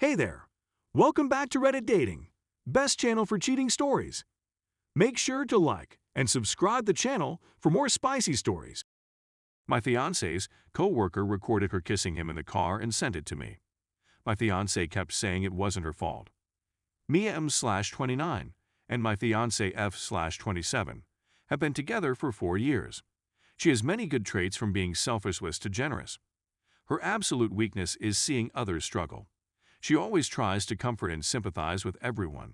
Hey there! Welcome back to Reddit Dating, best channel for cheating stories. Make sure to like and subscribe the channel for more spicy stories. My fiance's coworker recorded her kissing him in the car and sent it to me. My fiance kept saying it wasn't her fault. Mia M/29 and my fiance F/27 have been together for 4 years. She has many good traits from being selfless to generous. Her absolute weakness is seeing others struggle. She always tries to comfort and sympathize with everyone.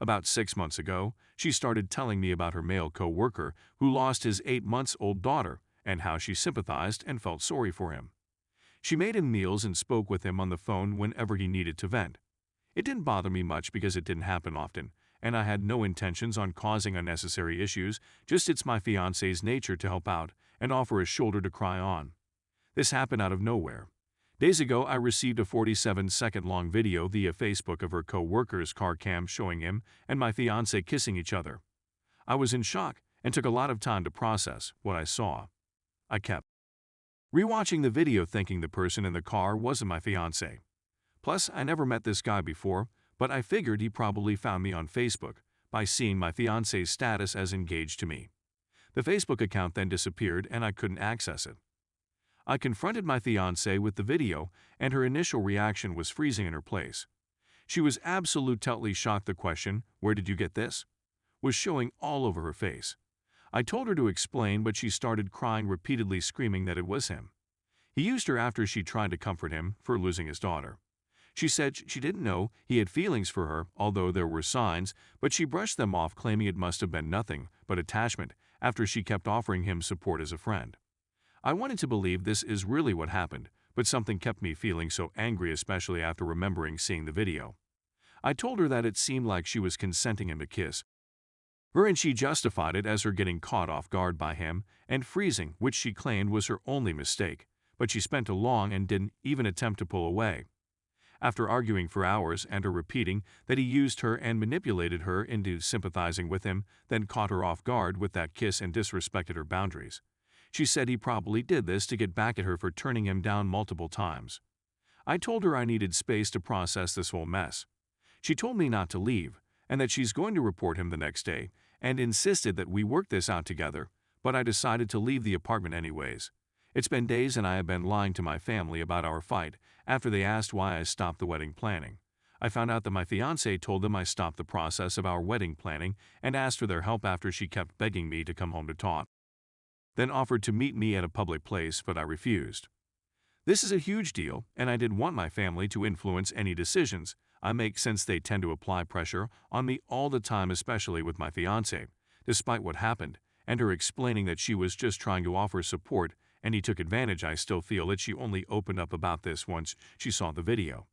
About 6 months ago, she started telling me about her male co-worker who lost his 8-month-old daughter and how she sympathized and felt sorry for him. She made him meals and spoke with him on the phone whenever he needed to vent. It didn't bother me much because it didn't happen often, and I had no intentions on causing unnecessary issues, just it's my fiance's nature to help out and offer a shoulder to cry on. This happened out of nowhere. Days ago, I received a 47-second-long video via Facebook of her co-worker's car cam showing him and my fiance kissing each other. I was in shock and took a lot of time to process what I saw. I kept rewatching the video thinking the person in the car wasn't my fiance. Plus, I never met this guy before, but I figured he probably found me on Facebook by seeing my fiance's status as engaged to me. The Facebook account then disappeared and I couldn't access it. I confronted my fiancée with the video, and her initial reaction was freezing in her place. She was absolutely shocked. The question, "Where did you get this?" was showing all over her face. I told her to explain, but she started crying repeatedly, screaming that it was him. He used her after she tried to comfort him for losing his daughter. She said she didn't know he had feelings for her, although there were signs, but she brushed them off, claiming it must have been nothing but attachment after she kept offering him support as a friend. I wanted to believe this is really what happened, but something kept me feeling so angry, especially after remembering seeing the video. I told her that it seemed like she was consenting him to kiss her, and she justified it as her getting caught off guard by him and freezing, which she claimed was her only mistake, but she spent a long and didn't even attempt to pull away. After arguing for hours and her repeating that he used her and manipulated her into sympathizing with him, then caught her off guard with that kiss and disrespected her boundaries. She said he probably did this to get back at her for turning him down multiple times. I told her I needed space to process this whole mess. She told me not to leave and that she's going to report him the next day and insisted that we work this out together, but I decided to leave the apartment anyways. It's been days and I have been lying to my family about our fight after they asked why I stopped the wedding planning. I found out that my fiancé told them I stopped the process of our wedding planning and asked for their help after she kept begging me to come home to talk. Then offered to meet me at a public place, but I refused. This is a huge deal, and I didn't want my family to influence any decisions I make since they tend to apply pressure on me all the time, especially with my fiancé, despite what happened, and her explaining that she was just trying to offer support and he took advantage. I still feel that she only opened up about this once she saw the video.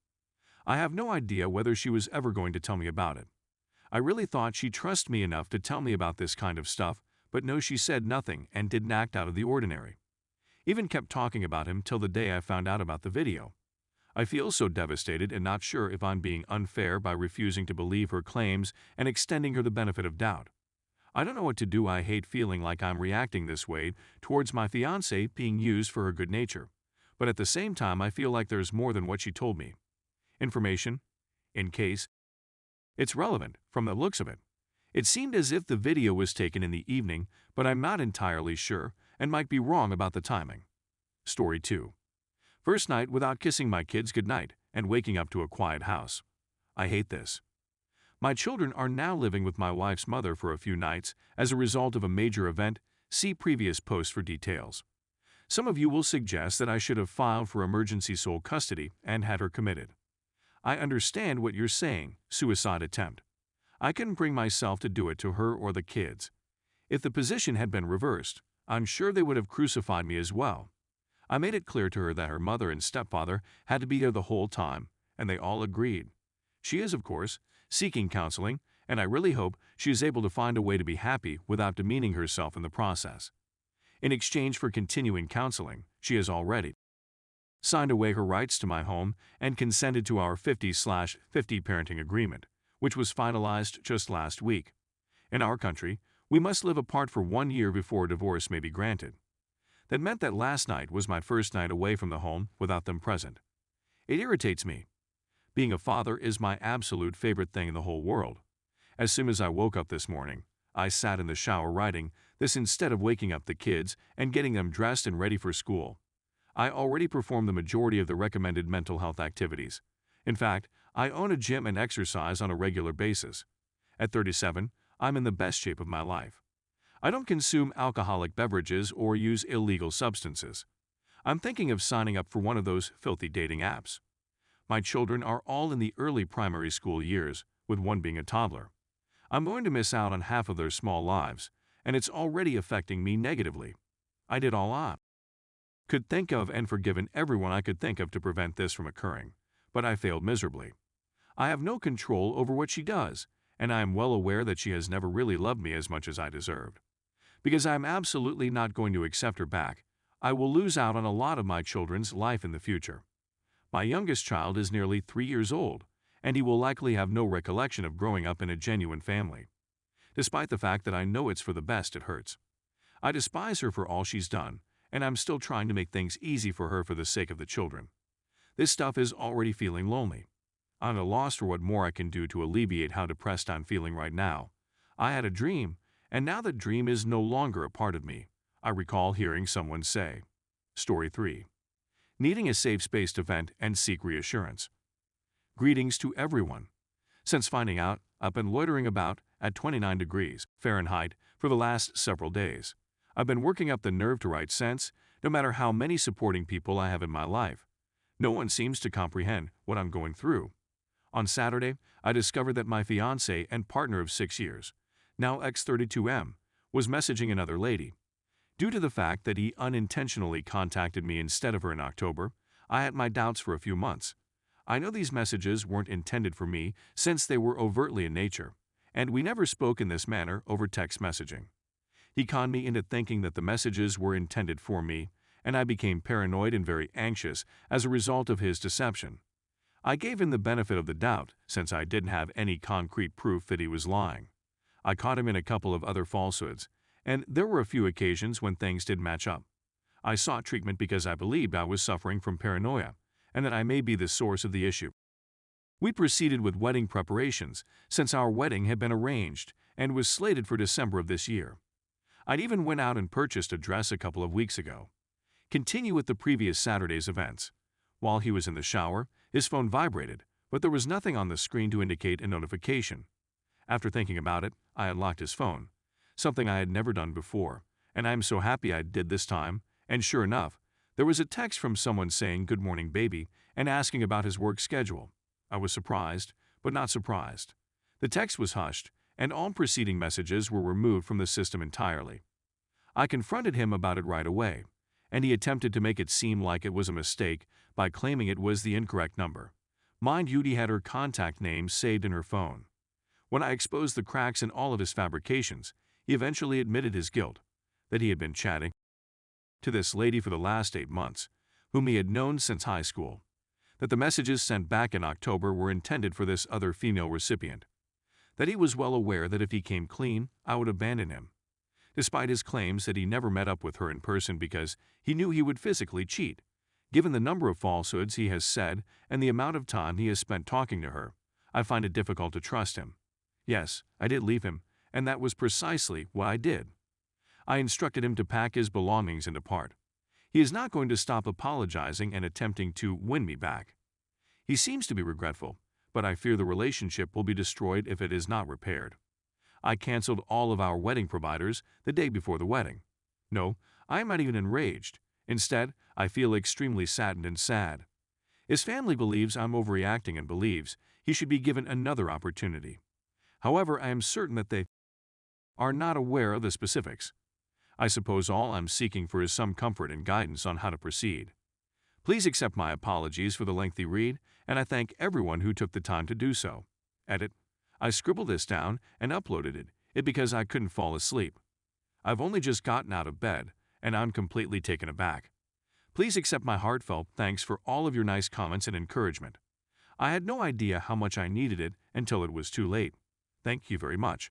I have no idea whether she was ever going to tell me about it. I really thought she'd trust me enough to tell me about this kind of stuff, but no, she said nothing and didn't act out of the ordinary. Even kept talking about him till the day I found out about the video. I feel so devastated and not sure if I'm being unfair by refusing to believe her claims and extending her the benefit of doubt. I don't know what to do. I hate feeling like I'm reacting this way towards my fiancé being used for her good nature, but at the same time I feel like there's more than what she told me. Information, in case it's relevant from the looks of it. It seemed as if the video was taken in the evening, but I'm not entirely sure and might be wrong about the timing. Story 2. First night without kissing my kids goodnight and waking up to a quiet house. I hate this. My children are now living with my wife's mother for a few nights as a result of a major event. See previous post for details. Some of you will suggest that I should have filed for emergency sole custody and had her committed. I understand what you're saying, suicide attempt. I couldn't bring myself to do it to her or the kids. If the position had been reversed, I'm sure they would have crucified me as well. I made it clear to her that her mother and stepfather had to be there the whole time, and they all agreed. She is, of course, seeking counseling, and I really hope she is able to find a way to be happy without demeaning herself in the process. In exchange for continuing counseling, she has already signed away her rights to my home and consented to our 50/50 parenting agreement, which was finalized just last week. In our country, we must live apart for 1 year before divorce may be granted. That meant that last night was my first night away from the home without them present. It irritates me. Being a father is my absolute favorite thing in the whole world. As soon as I woke up this morning, I sat in the shower writing this instead of waking up the kids and getting them dressed and ready for school. I already perform the majority of the recommended mental health activities. In fact, I own a gym and exercise on a regular basis. At 37, I'm in the best shape of my life. I don't consume alcoholic beverages or use illegal substances. I'm thinking of signing up for one of those filthy dating apps. My children are all in the early primary school years, with one being a toddler. I'm going to miss out on half of their small lives, and it's already affecting me negatively. I did all I could think of and forgiven everyone I could think of to prevent this from occurring, but I failed miserably. I have no control over what she does, and I am well aware that she has never really loved me as much as I deserved. Because I am absolutely not going to accept her back, I will lose out on a lot of my children's life in the future. My youngest child is nearly 3 years old, and he will likely have no recollection of growing up in a genuine family. Despite the fact that I know it's for the best, it hurts. I despise her for all she's done, and I'm still trying to make things easy for her for the sake of the children. This stuff is already feeling lonely. I'm at a loss for what more I can do to alleviate how depressed I'm feeling right now. I had a dream, and now that dream is no longer a part of me. I recall hearing someone say. Story 3. Needing a safe space to vent and seek reassurance. Greetings to everyone. Since finding out, I've been loitering about at 29 degrees Fahrenheit for the last several days. I've been working up the nerve to write since, no matter how many supporting people I have in my life. No one seems to comprehend what I'm going through. On Saturday, I discovered that my fiancé and partner of 6 years, now ex-32M, was messaging another lady. Due to the fact that he unintentionally contacted me instead of her in October, I had my doubts for a few months. I know these messages weren't intended for me since they were overtly in nature, and we never spoke in this manner over text messaging. He conned me into thinking that the messages were intended for me, and I became paranoid and very anxious as a result of his deception. I gave him the benefit of the doubt since I didn't have any concrete proof that he was lying. I caught him in a couple of other falsehoods, and there were a few occasions when things didn't match up. I sought treatment because I believed I was suffering from paranoia, and that I may be the source of the issue. We proceeded with wedding preparations since our wedding had been arranged and was slated for December of this year. I'd even went out and purchased a dress a couple of weeks ago. Continue with the previous Saturday's events. While he was in the shower, his phone vibrated, but there was nothing on the screen to indicate a notification. After thinking about it, I unlocked his phone, something I had never done before, and I am so happy I did this time, and sure enough, there was a text from someone saying "Good morning, baby," and asking about his work schedule. I was surprised, but not surprised. The text was hushed, and all preceding messages were removed from the system entirely. I confronted him about it right away, and he attempted to make it seem like it was a mistake by claiming it was the incorrect number. Mind you, he had her contact name saved in her phone. When I exposed the cracks in all of his fabrications, he eventually admitted his guilt, that he had been chatting to this lady for the last 8 months, whom he had known since high school, that the messages sent back in October were intended for this other female recipient, that he was well aware that if he came clean, I would abandon him, despite his claims that he never met up with her in person because he knew he would physically cheat. Given the number of falsehoods he has said and the amount of time he has spent talking to her, I find it difficult to trust him. Yes, I did leave him, and that was precisely what I did. I instructed him to pack his belongings and depart. He is not going to stop apologizing and attempting to win me back. He seems to be regretful, but I fear the relationship will be destroyed if it is not repaired. I canceled all of our wedding providers the day before the wedding. No, I am not even enraged. Instead, I feel extremely saddened and sad. His family believes I'm overreacting and believes he should be given another opportunity. However, I am certain that they are not aware of the specifics. I suppose all I'm seeking for is some comfort and guidance on how to proceed. Please accept my apologies for the lengthy read, and I thank everyone who took the time to do so. Edit. I scribbled this down and uploaded it because I couldn't fall asleep. I've only just gotten out of bed, and I'm completely taken aback. Please accept my heartfelt thanks for all of your nice comments and encouragement. I had no idea how much I needed it until it was too late. Thank you very much.